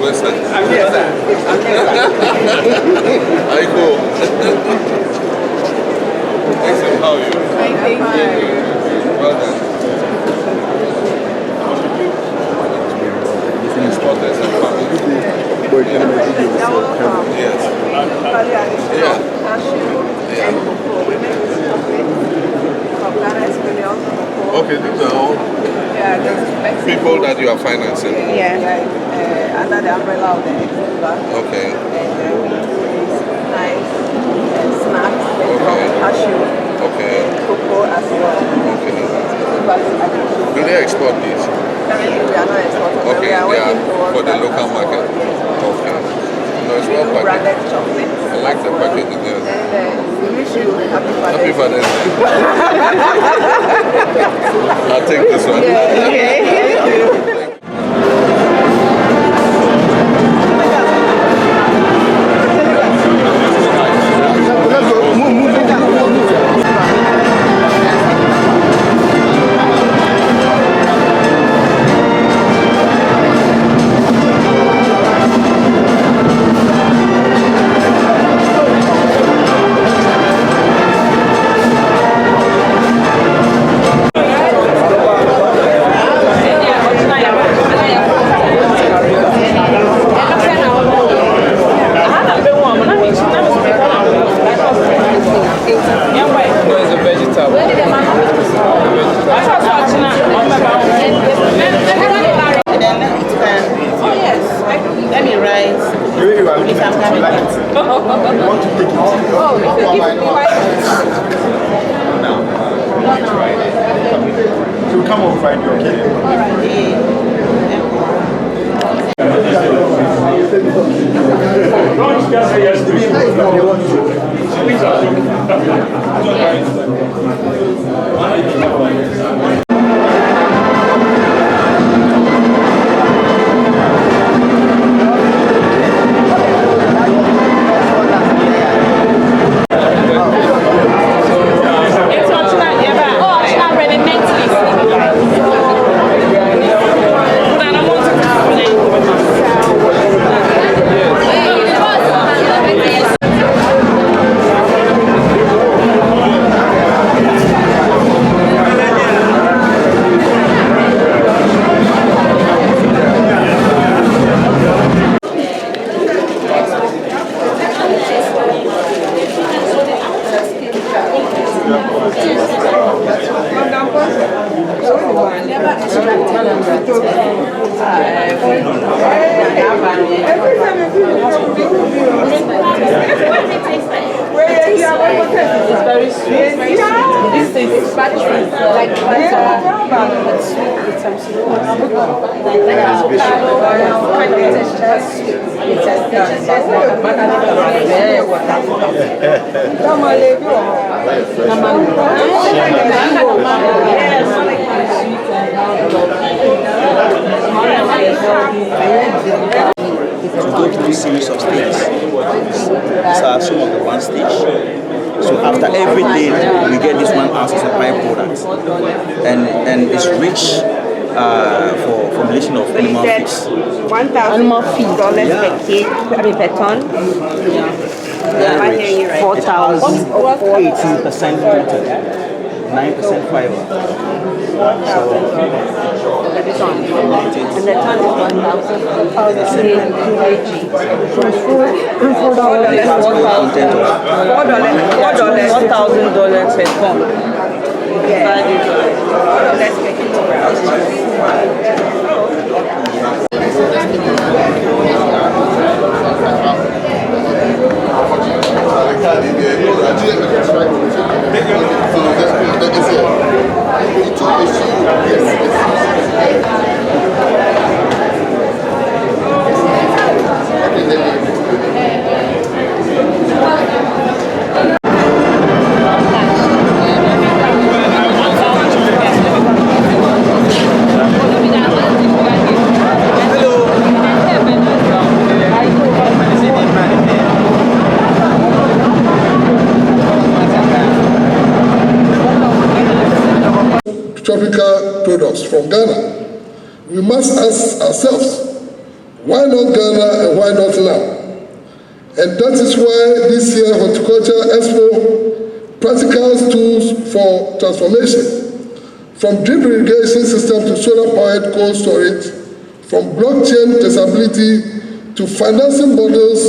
Listen. I'm here, sir. Hi, cool. Excellent. How are you? Thank you. Well done. Exporters and farmers. Yes. Yeah. Yeah. Okay, these are all people that you are financing. Yeah. Under the umbrella of the Expo. Okay. Nice snacks, cashew, cocoa as well. Okay. Do they export these? Currently, we are not exporting. Okay, We are working for the local market. Okay. No, it's well packaged. Branded chocolates. I like the packaging there. And we wish you happy Happy Father's Day. Father's Day. I'll take this one. Yeah, okay. Thank you. To go through a series of stages. These are some of the one stage. So after every day, we get this 1 ounce as a byproduct, and it's rich for formulation of animal feeds. $1,000 per ton. Yeah. 4,000. 18% water, 9% fiber. So this one. And the ton is 1,000 $1,000 per ton. Tropical products from Ghana, we must ask ourselves Why not Ghana and why not now? And that is why this year Horticulture Expo practical tools for transformation, from drip irrigation system to solar-powered cold storage, from blockchain traceability to financing models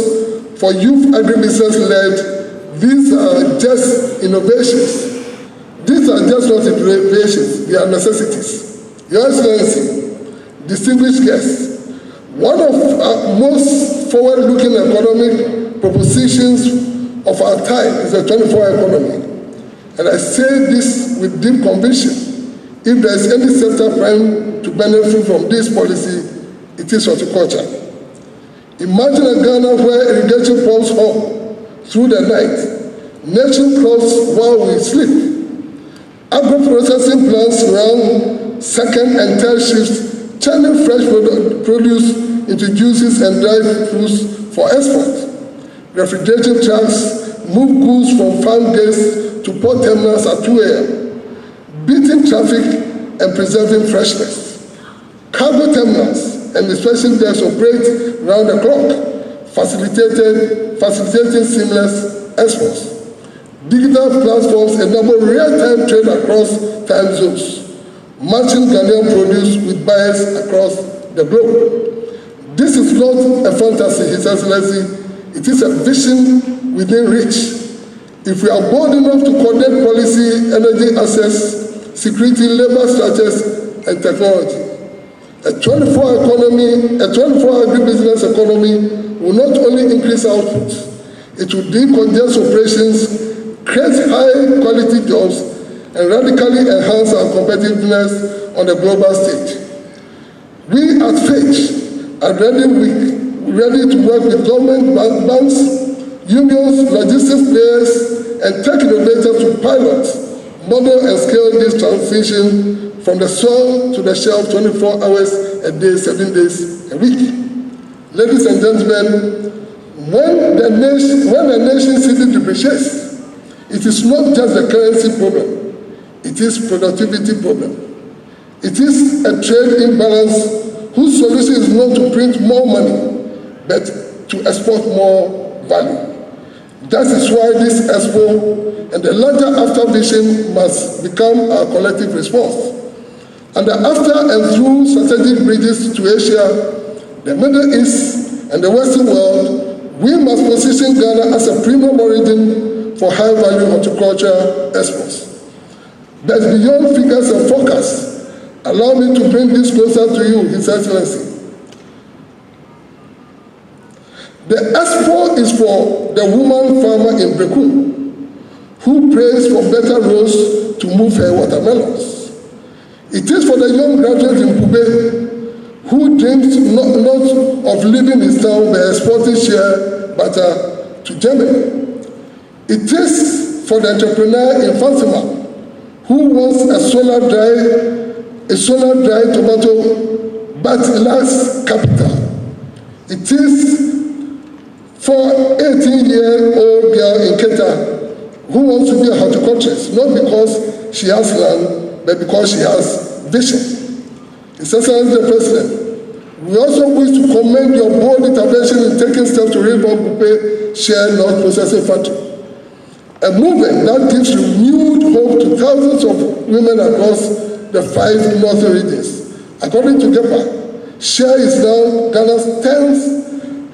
for youth agribusiness-led, these are just innovations. These are just not innovations, they are necessities. Your Excellency, distinguished guests, one of our most forward-looking economic propositions of our time is the 24-hour economy. And I say this with deep conviction. If there is any sector primed to benefit from this policy, it is horticulture. Imagine a Ghana where irrigation pumps up through the night, nurturing crops while we sleep. Agro-processing plants run second and third shifts, turning fresh produce into juices and dried fruits for export. Refrigerating trucks move goods from farm gates to port terminals at 2 a.m., beating traffic and preserving freshness. Cargo terminals and inspection desks operate round the clock, facilitating seamless exports. Digital platforms enable real-time trade across time zones, matching Ghanaian produce with buyers across the globe. This is not a fantasy, His Excellency. It is a vision within reach. If we are bold enough to coordinate policy, energy access, security, labor structures, and technology, a 24-hour economy, a 24-hour agribusiness economy will not only increase output, it will decongest operations, create high-quality jobs, and radically enhance our competitiveness on the global stage. We at FAGE are ready to work with government, banks, unions, logistics players, and tech innovators to pilot, model, and scale this transition from the soil to the shelf 24 hours a day, 7 days a week. Ladies and gentlemen, when the nation city depreciates, it is not just a currency problem, it is productivity problem. It is a trade imbalance whose solution is not to print more money, but to export more value. That is why this Expo and the larger after vision must become our collective response. And the after and through strategic bridges to Asia, the Middle East, and the Western world, we must position Ghana as a premium origin for high-value horticulture exports. But beyond figures and forecasts, allow me to bring this closer to you, His Excellency. The Expo is for the woman farmer in Breku, who prays for better roads to move her watermelons. It is for the young graduate in Pube, who dreams not of leaving his town by exporting shea butter to Germany. It is for the entrepreneur in Fatima, who wants a solar dry tomato but lacks capital. It is for 18-year-old girl in Keta who wants to be a horticulturist, not because she has land, but because she has vision. His Excellency the President, we also wish to commend your bold intervention in taking steps to reform Pupe Shea North Processing Factory, a movement that gives renewed hope to thousands of women across the 5 northern regions. According to Debrah, shea is now Ghana's 10th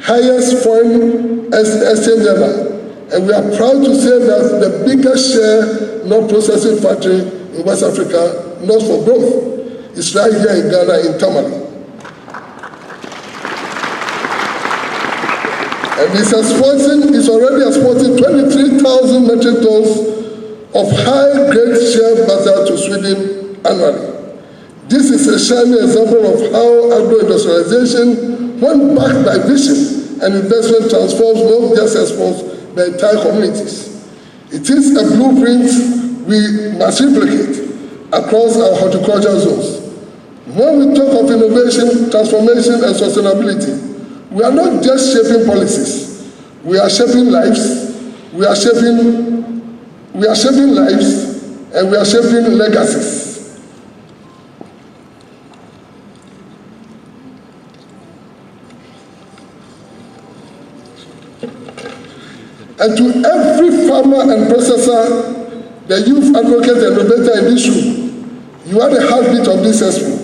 highest foreign exchange earner, and we are proud to say that the biggest shea nut processing factory in West Africa, not for growth, is right here in Ghana in Tamale. And it's already exporting 23,000 metric tons of high-grade shea butter to Sweden annually. This is a shining example of how agro-industrialization, when backed by vision and investment, transforms not just exports, but entire communities. It is a blueprint we must replicate across our horticultural zones. When we talk of innovation, transformation, and sustainability, we are not just shaping policies. We are shaping lives. We are shaping lives, and we are shaping legacies. And to every farmer and processor, the youth advocate and innovator in this room, you are the heartbeat of this expo.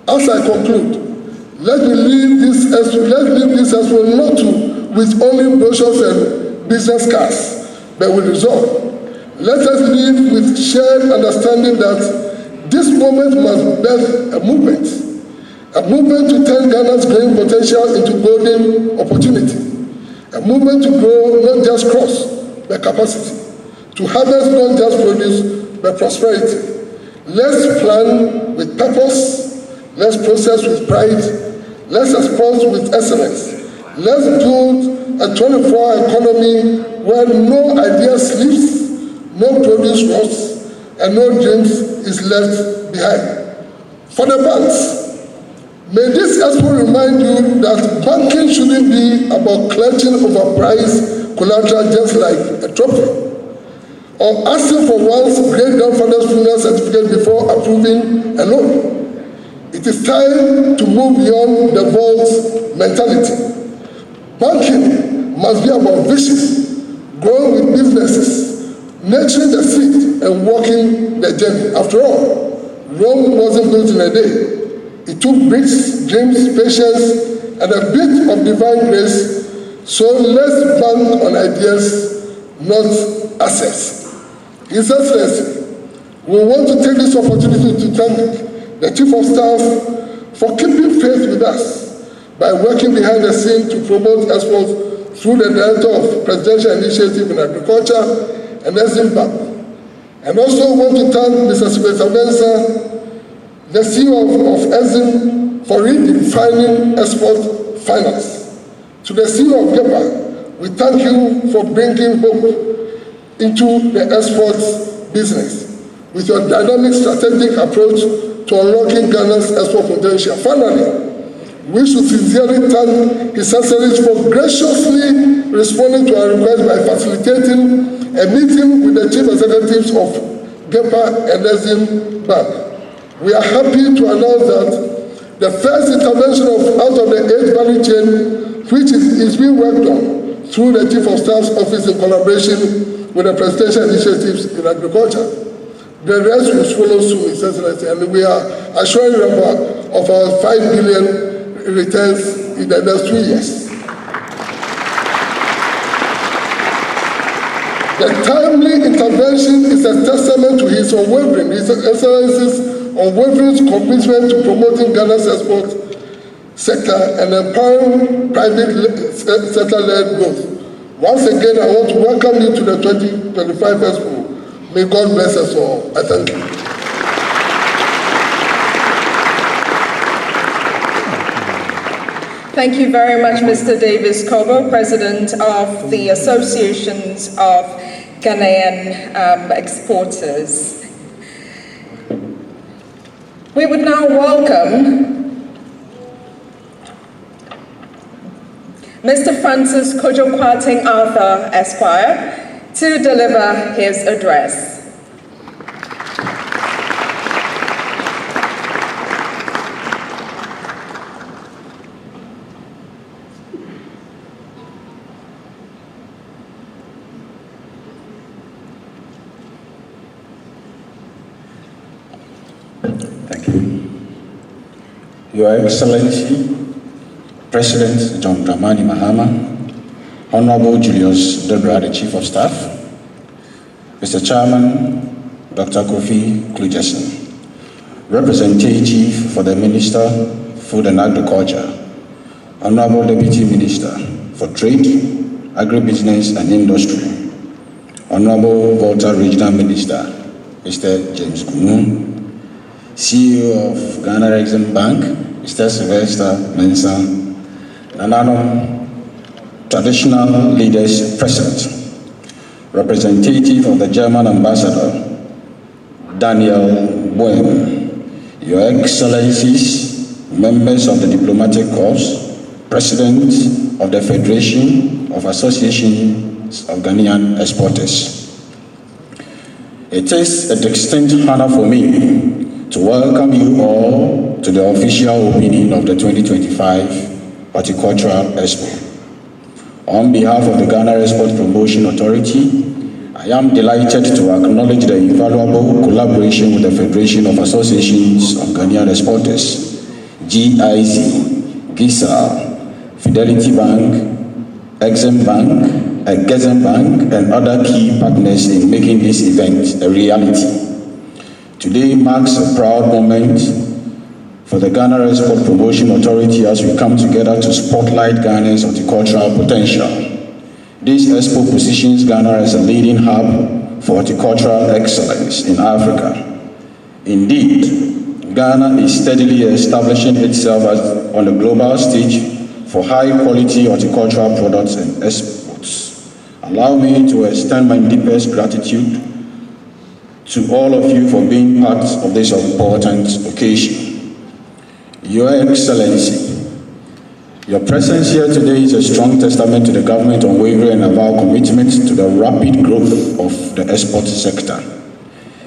As I conclude, let me leave this expo not with only brochures and business cards, but with resolve. Let us live with shared understanding that this moment must birth a movement to turn Ghana's growing potential into golden opportunity, a movement to grow not just crops, but capacity, to harvest not just produce, but prosperity. Let's plan with purpose, let's process with pride, let's export with excellence. Let's build a 24-hour economy where no idea sleeps, no produce rots, and no dreams is left behind. For the banks, may this expo remind you that banking shouldn't be about clutching overpriced collateral just like a trophy, or asking for one's great-grandfather's funeral certificate before approving a loan. It is time to move beyond the vault mentality. Banking must be about vision, growing with businesses, nurturing the seed and walking the journey. After all, Rome wasn't built in a day. It took bricks, dreams, patience, and a bit of divine grace. So let's bank on ideas, not assets. His Excellency, we want to take this opportunity to thank the Chief of Staff for keeping faith with us by working behind the scene to promote exports through the Director of Presidential Initiative in Agriculture and Exim Bank. And also want to thank Mr. Sylvester Mensah, the CEO of Exim, for redefining export finance. To the CEO of Debrah, we thank you for bringing hope into the export business with your dynamic strategic approach to unlocking Ghana's export potential. Finally, we should sincerely thank His Excellency for graciously responding to our request by facilitating a meeting with the chief executives of Debrah and Exim Bank. We are happy to announce that the first intervention out of the 8th value chain, which is being worked on through the Chief of Staff's office in collaboration with the presidential initiatives in agriculture. The rest will follow soon, His Excellency, and we are assuring you of our 5 billion returns in the next 2 years. The timely intervention is a testament to His Excellency's unwavering commitment to promoting Ghana's export sector and empowering private sector-led growth. Once again, I want to welcome you to the 2025 Expo. May God bless us all. I thank you. Thank you very much, Mr. Davis Kobo, President of the Associations of Ghanaian Exporters. We would now welcome Mr. Francis Kojo Kwarteng Arthur, Esquire, to deliver his address. Thank you. Your Excellency, President John Dramani Mahama, Honorable Julius, Debrah, the Chief of Staff, Mr. Chairman, Dr. Kofi Klugerson, Representative for the Minister, Food and Agriculture, Honorable Deputy Minister for Trade, Agribusiness and Industry, Honorable Volta Regional Minister, Mr. James Kumu, CEO of Ghana Exim Bank, Mr. Sylvester Mensah, Nanano Traditional Leaders present, representative of the German Ambassador, Daniel Boehm, Your Excellencies, members of the Diplomatic Corps, President of the Federation of Associations of Ghanaian Exporters. It is a distinct honor for me to welcome you all to the official opening of the 2025 Horticultural Expo. On behalf of the Ghana Export Promotion Authority, I am delighted to acknowledge the invaluable collaboration with the Federation of Associations of Ghanaian Exporters, GIZ, GISA, Fidelity Bank, Exim Bank, Gazem Bank, and other key partners in making this event a reality. Today marks a proud moment for the Ghana Export Promotion Authority as we come together to spotlight Ghana's horticultural potential. This Expo positions Ghana as a leading hub for horticultural excellence in Africa. Indeed, Ghana is steadily establishing itself on the global stage for high-quality horticultural products and exports. Allow me to extend my deepest gratitude to all of you for being part of this important occasion. Your Excellency, your presence here today is a strong testament to the government's unwavering and avowed commitment to the rapid growth of the export sector.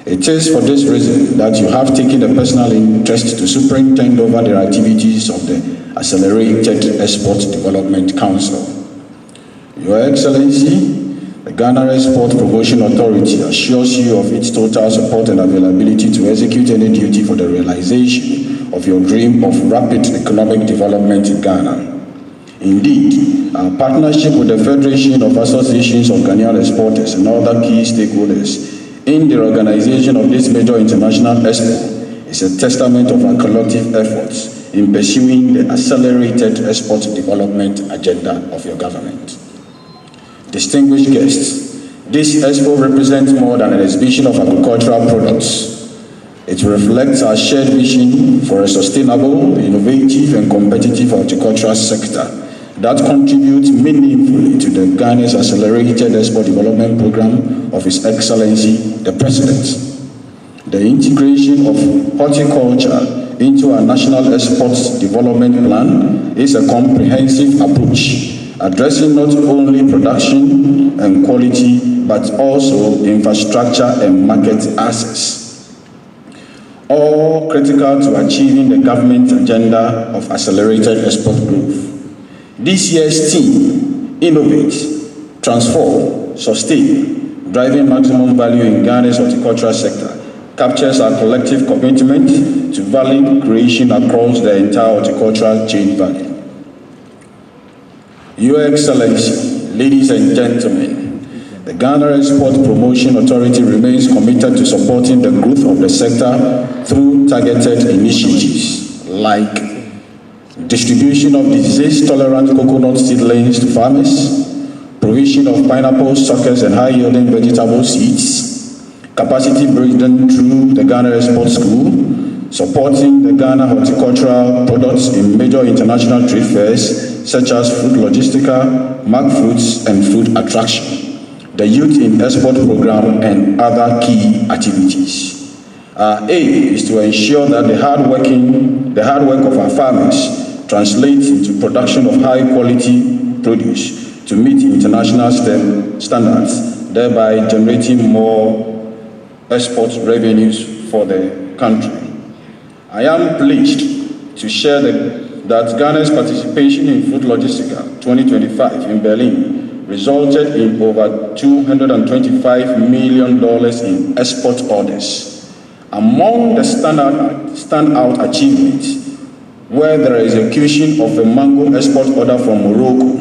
It is for this reason that you have taken a personal interest to superintend over the activities of the Accelerated Export Development Council. Your Excellency, the Ghana Export Promotion Authority assures you of its total support and availability to execute any duty for the realization of your dream of rapid economic development in Ghana. Indeed, our partnership with the Federation of Associations of Ghanaian Exporters and other key stakeholders in the organization of this major international expo is a testament of our collective efforts in pursuing the accelerated export development agenda of your government. Distinguished guests, this expo represents more than an exhibition of agricultural products. It reflects our shared vision for a sustainable, innovative, and competitive horticultural sector that contributes meaningfully to the Ghana's Accelerated Export Development Program of His Excellency, the President. The integration of horticulture into our National Exports Development Plan is a comprehensive approach addressing not only production and quality, but also infrastructure and market access, all critical to achieving the government's agenda of accelerated export growth. This year's theme, Innovate, Transform, Sustain, driving maximum value in Ghana's horticultural sector, captures our collective commitment to value creation across the entire horticultural chain value. Your Excellency, ladies and gentlemen, the Ghana Export Promotion Authority remains committed to supporting the growth of the sector through targeted initiatives like distribution of disease-tolerant coconut seedlings to farmers, provision of pineapple, suckers, and high-yielding vegetable seeds, capacity building through the Ghana Export School, supporting the Ghana horticultural products in major international trade fairs such as Fruit Logistica, Mark Fruits, and Fruit Attraction, the Youth in Export Program, and other key activities. Our aim is to ensure that the hard work of our farmers translates into production of high-quality produce to meet international standards, thereby generating more export revenues for the country. I am pleased to share that Ghana's participation in Fruit Logistica 2025 in Berlin resulted in over $225 million in export orders. Among the standout achievements were the execution of a mango export order from Morocco,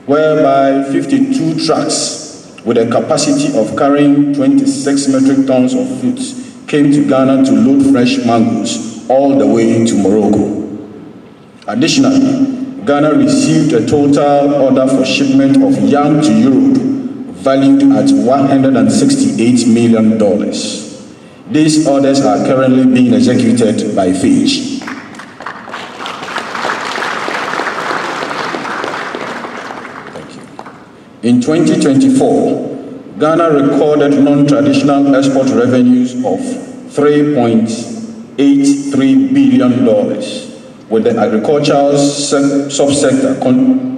whereby 52 trucks with a capacity of carrying 26 metric tons of fruits came to Ghana to load fresh mangoes all the way to Morocco. Additionally, Ghana received a total order for shipment of yam to Europe valued at $168 million. These orders are currently being executed by Fitch. In 2024, Ghana recorded non-traditional export revenues of $3.83 billion, with the agricultural subsector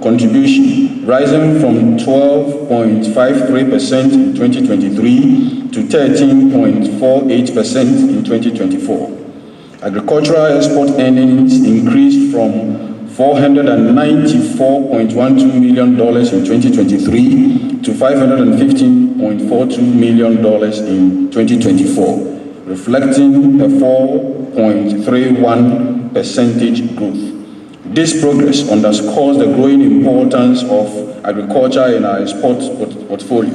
contribution rising from 12.53% in 2023 to 13.48% in 2024. Agricultural export earnings increased from $494.12 million in 2023 to $515.42 million in 2024, reflecting a 4.31% growth. This progress underscores the growing importance of agriculture in our export portfolio.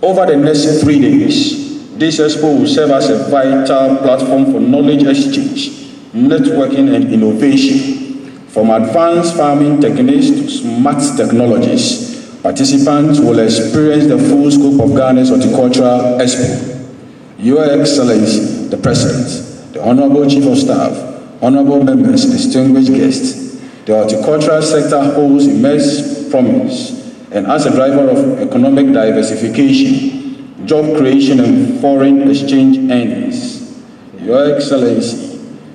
Over the next 3 days, this Expo will serve as a vital platform for knowledge exchange, networking, and innovation. From advanced farming techniques to smart technologies, participants will experience the full scope of Ghana's Horticultural Expo. Your Excellency, the President, the Honorable Chief of Staff, honorable members, distinguished guests, the horticultural sector holds immense promise, and as a driver of economic diversification, job creation, and foreign exchange earnings. Your Excellency,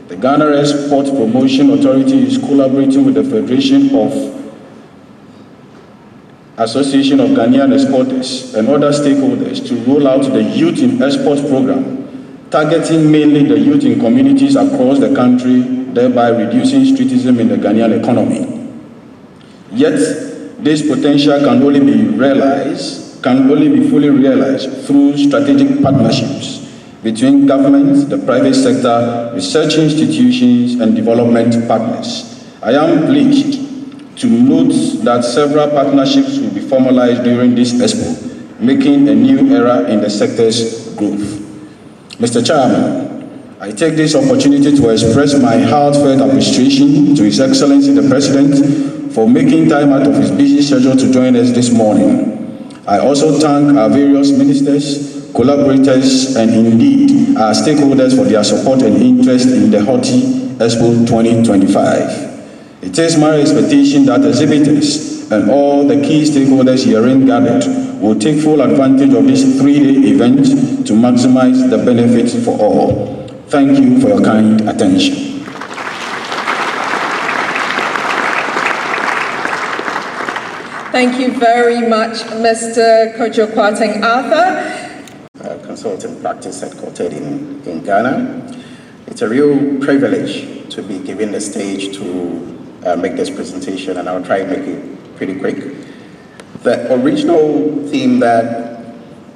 the Ghana Export Promotion Authority is collaborating with the Federation of Association of Ghanaian Exporters and other stakeholders to roll out the Youth in Export program, targeting mainly the youth in communities across the country, thereby reducing streetism in the Ghanaian economy. Yet, this potential can only be fully realized through strategic partnerships between government, the private sector, research institutions, and development partners. I am pleased to note that several partnerships will be formalized during this Expo, making a new era in the sector's growth. Mr. Chairman, I take this opportunity to express my heartfelt appreciation to His Excellency the President for making time out of his busy schedule to join us this morning. I also thank our various ministers, collaborators, and indeed our stakeholders for their support and interest in the Horti Expo 2025. It is my expectation that exhibitors and all the key stakeholders herein gathered will take full advantage of this 3-day event to maximize the benefits for all. Thank you for your kind attention. Thank you very much, Mr. Kojo Kwarteng Arthur. Consultant practice headquartered in Ghana. It's a real privilege to be given the stage to make this presentation, and I'll try and make it pretty quick. The original theme that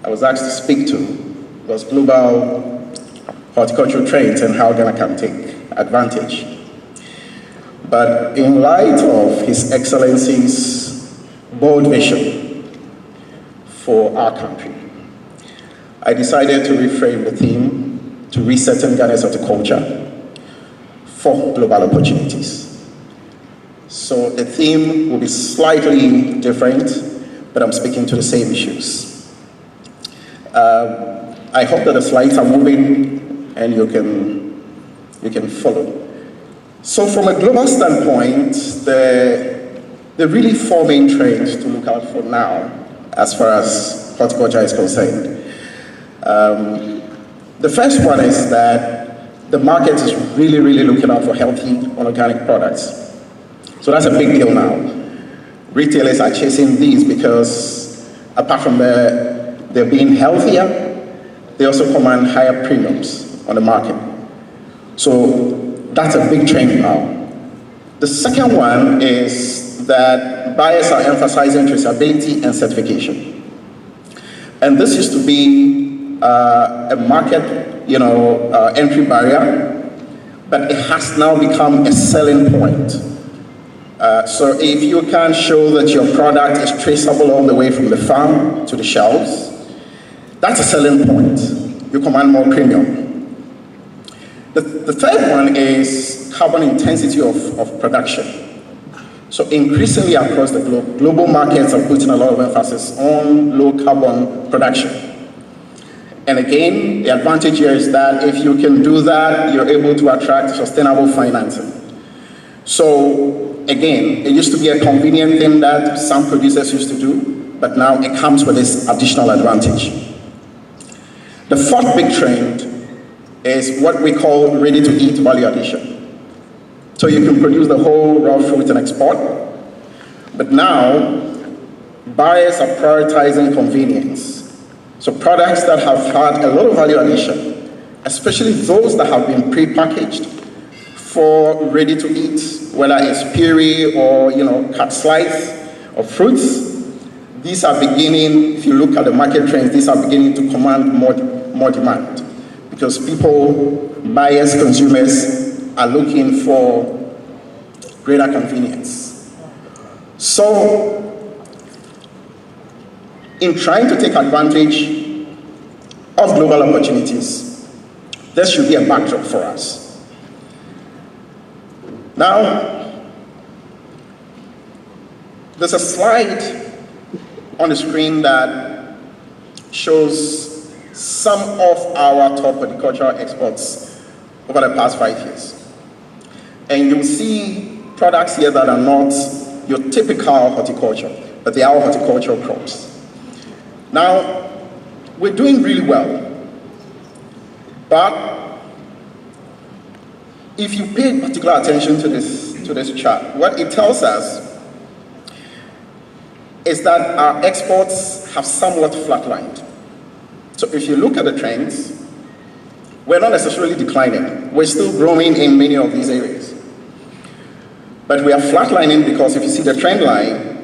I was asked to speak to was global horticultural trends and how Ghana can take advantage. But in light of His Excellency's bold vision for our country, I decided to reframe the theme to resetting Ghana's horticulture for global opportunities. So the theme will be slightly different, but I'm speaking to the same issues. I hope that the slides are moving and you can follow. So from a global standpoint, the really 4 main trends to look out for now, as far as horticulture is concerned. The first one is that the market is really looking out for healthy organic products. So that's a big deal now. Retailers are chasing these because apart from they're being healthier, they also command higher premiums on the market. So that's a big trend now. The second one is that buyers are emphasizing traceability and certification. And this used to be a market, entry barrier, but it has now become a selling point. So if you can show that your product is traceable all the way from the farm to the shelves, that's a selling point. You command more premium. The third one is carbon intensity of production. So increasingly across the globe, global markets are putting a lot of emphasis on low carbon production. And again, the advantage here is that if you can do that, you're able to attract sustainable financing. So again, it used to be a convenient thing that some producers used to do, but now it comes with this additional advantage. The fourth big trend is what we call ready-to-eat value addition. So you can produce the whole raw fruit and export, but now buyers are prioritizing convenience. So products that have had a lot of value addition, especially those that have been pre-packaged for ready-to-eat whether it's puree or cut slice of fruits, these are beginning, if you look at the market trends, these are beginning to command more demand because people, buyers, consumers are looking for greater convenience. So, in trying to take advantage of global opportunities, there should be a backdrop for us. Now, there's a slide on the screen that shows some of our top horticultural exports over the past 5 years. And you'll see products here that are not your typical horticulture, but they are horticultural crops. Now, we're doing really well, but if you pay particular attention to this chart, what it tells us is that our exports have somewhat flatlined. So if you look at the trends, we're not necessarily declining. We're still growing in many of these areas. But we are flatlining because if you see the trend line,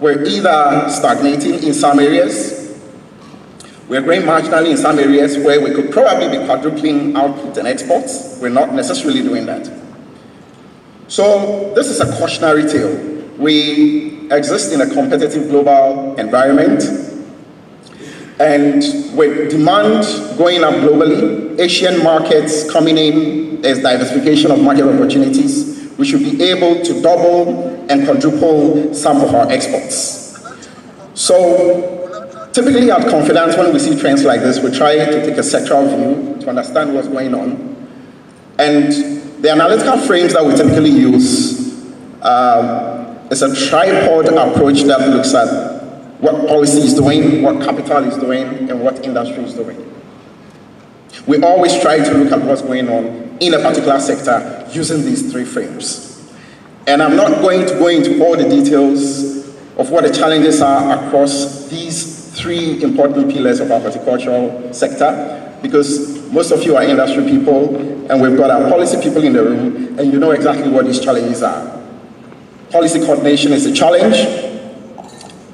we're either stagnating in some areas, we're growing marginally in some areas where we could probably be quadrupling output and exports. We're not necessarily doing that. So this is a cautionary tale. We exist in a competitive global environment, and with demand going up globally, Asian markets coming in as diversification of market opportunities, we should be able to double and quadruple some of our exports. So typically at Confidence, when we see trends like this, we try to take a sectoral view to understand what's going on. And the analytical frames that we typically use is a tripod approach that looks at what policy is doing, what capital is doing, and what industry is doing. We always try to look at what's going on in a particular sector using these three frames. And I'm not going to go into all the details of what the challenges are across these three important pillars of our horticultural sector, because most of you are industry people, and we've got our policy people in the room, and you know exactly what these challenges are. Policy coordination is a challenge.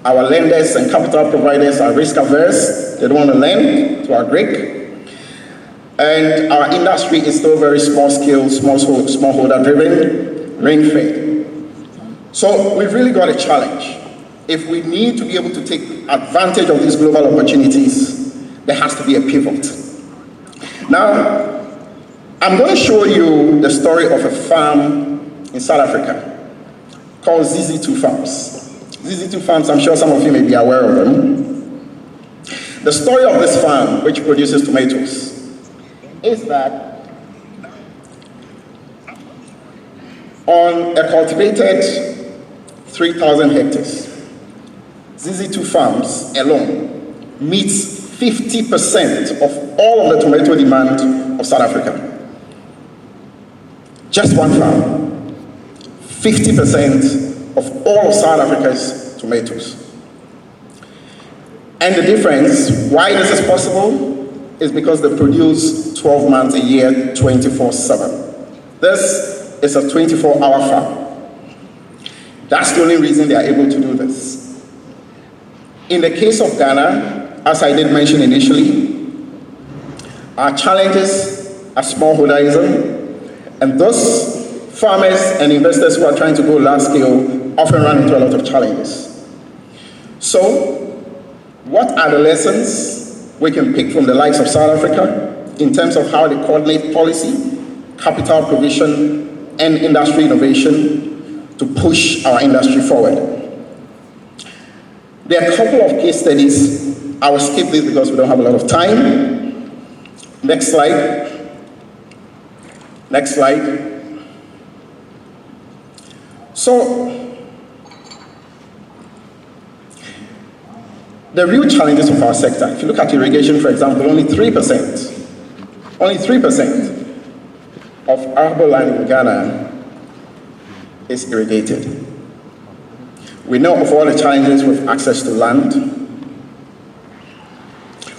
Our lenders and capital providers are risk averse. They don't want to lend to our Greek. And our industry is still very small scale, smallholder driven, rain fed. So we've really got a challenge. If we need to be able to take advantage of these global opportunities, there has to be a pivot. Now, I'm going to show you the story of a farm in South Africa called ZZ2 Farms. ZZ2 Farms, I'm sure some of you may be aware of them. The story of this farm, which produces tomatoes, is that on a cultivated 3,000 hectares, ZZ2 Farms alone meets 50% of all of the tomato demand of South Africa. Just one farm. 50% of all of South Africa's tomatoes. And the difference, why this is possible, is because they produce 12 months a year, 24/7. This is a 24-hour farm. That's the only reason they are able to do this. In the case of Ghana, as I did mention initially, our challenges are smallholderism, and thus farmers and investors who are trying to go large scale often run into a lot of challenges. So, what are the lessons we can pick from the likes of South Africa in terms of how they coordinate policy, capital provision, and industry innovation to push our industry forward? There are a couple of case studies. I will skip this because we don't have a lot of time. Next slide. Next slide. So, the real challenges of our sector, if you look at irrigation, for example, only 3% of arable land in Ghana is irrigated. We know of all the challenges with access to land.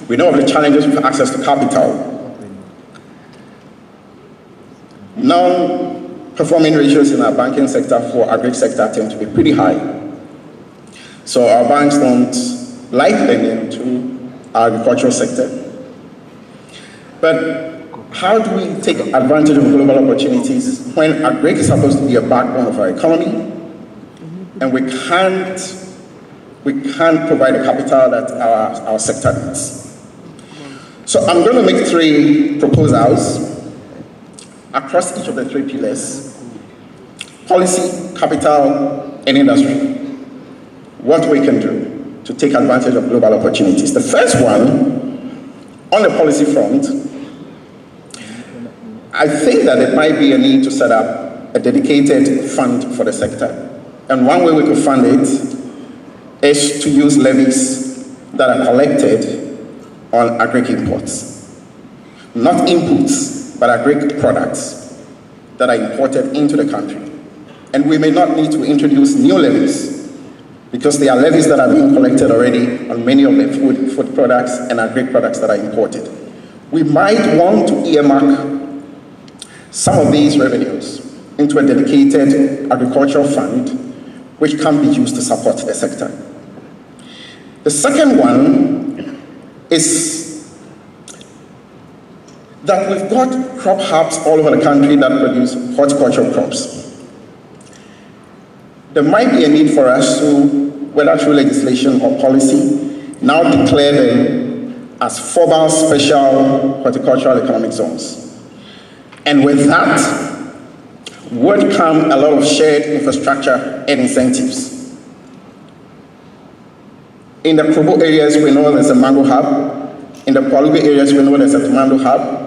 We know of the challenges with access to capital. Now, performing ratios in our banking sector for our agri sector tend to be pretty high. So our banks don't like lending to our agricultural sector. But how do we take advantage of global opportunities when agri is supposed to be a backbone of our economy, and we can't provide the capital that our sector needs? So I'm going to make 3 proposals across each of the 3 pillars: policy, capital, and industry. What we can do to take advantage of global opportunities. The first one, on the policy front, I think that there might be a need to set up a dedicated fund for the sector. And one way we could fund it is to use levies that are collected on agri imports. Not inputs, but agri products that are imported into the country. And we may not need to introduce new levies, because there are levies that are being collected already on many of the food products and agri products that are imported. We might want to earmark some of these revenues into a dedicated agricultural fund, which can be used to support the sector. The second one is that we've got crop hubs all over the country that produce horticultural crops. There might be a need for us to, whether through legislation or policy, now declare them as 4 special horticultural economic zones. And with that would come a lot of shared infrastructure and incentives. In the Krobo areas, we know there's a mango hub. In the Palubi areas, we know there's a tomato hub.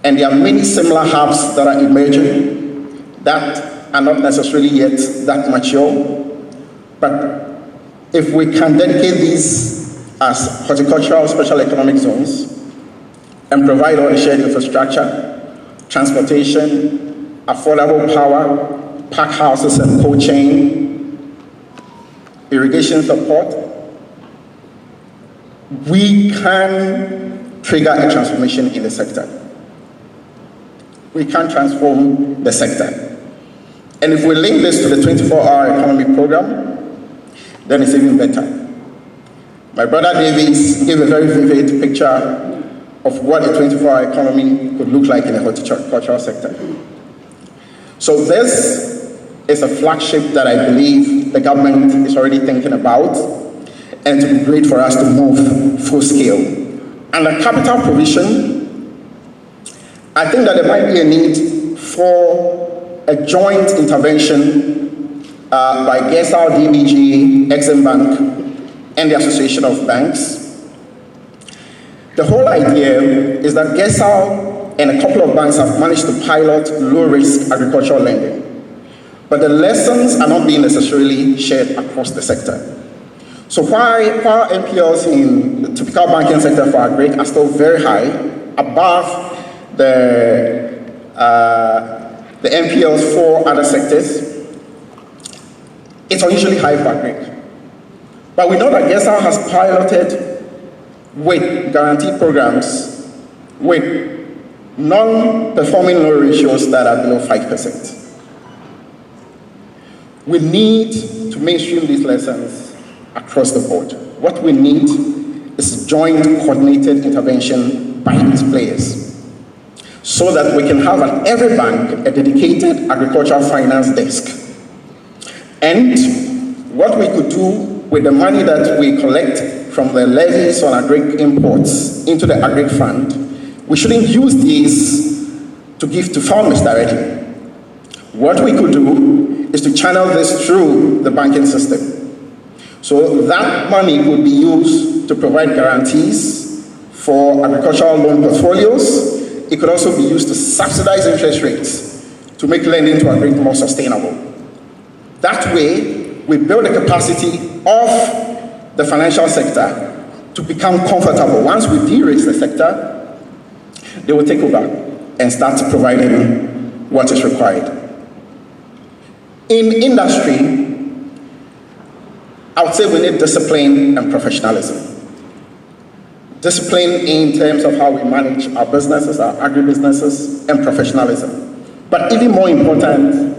And there are many similar hubs that are emerging that are not necessarily yet that mature. But if we can dedicate these as horticultural special economic zones and provide all the shared infrastructure, transportation, affordable power, pack houses and cold chain, irrigation support, we can trigger a transformation in the sector. We can transform the sector. And if we link this to the 24-hour economy program, then it's even better. My brother Davis gave a very vivid picture of what a 24-hour economy could look like in the horticultural sector. So this is a flagship that I believe the government is already thinking about, and it would be great for us to move full scale. And the capital provision, I think that there might be a need for a joint intervention by GESAL, DBG, Exim Bank, and the Association of Banks. The whole idea is that GESAL and a couple of banks have managed to pilot low-risk agricultural lending. But the lessons are not being necessarily shared across the sector. So while NPLs in the typical banking sector for agri are still very high, above the NPLs for other sectors, it's unusually high for agri. But we know that GESAL has piloted with guarantee programs with non-performing loan ratios that are below 5%. We need to mainstream these lessons across the board. What we need is joint coordinated intervention by these players, so that we can have at every bank a dedicated agricultural finance desk. And what we could do with the money that we collect from the levies on agri imports into the agri fund, we shouldn't use these to give to farmers directly. What we could do is to channel this through the banking system. So that money would be used to provide guarantees for agricultural loan portfolios. It could also be used to subsidize interest rates to make lending to agri more sustainable. That way, we build the capacity of the financial sector to become comfortable. Once we de-risk the sector, they will take over and start providing what is required. In industry, I would say we need discipline and professionalism. Discipline in terms of how we manage our businesses, our agribusinesses, and professionalism. But even more important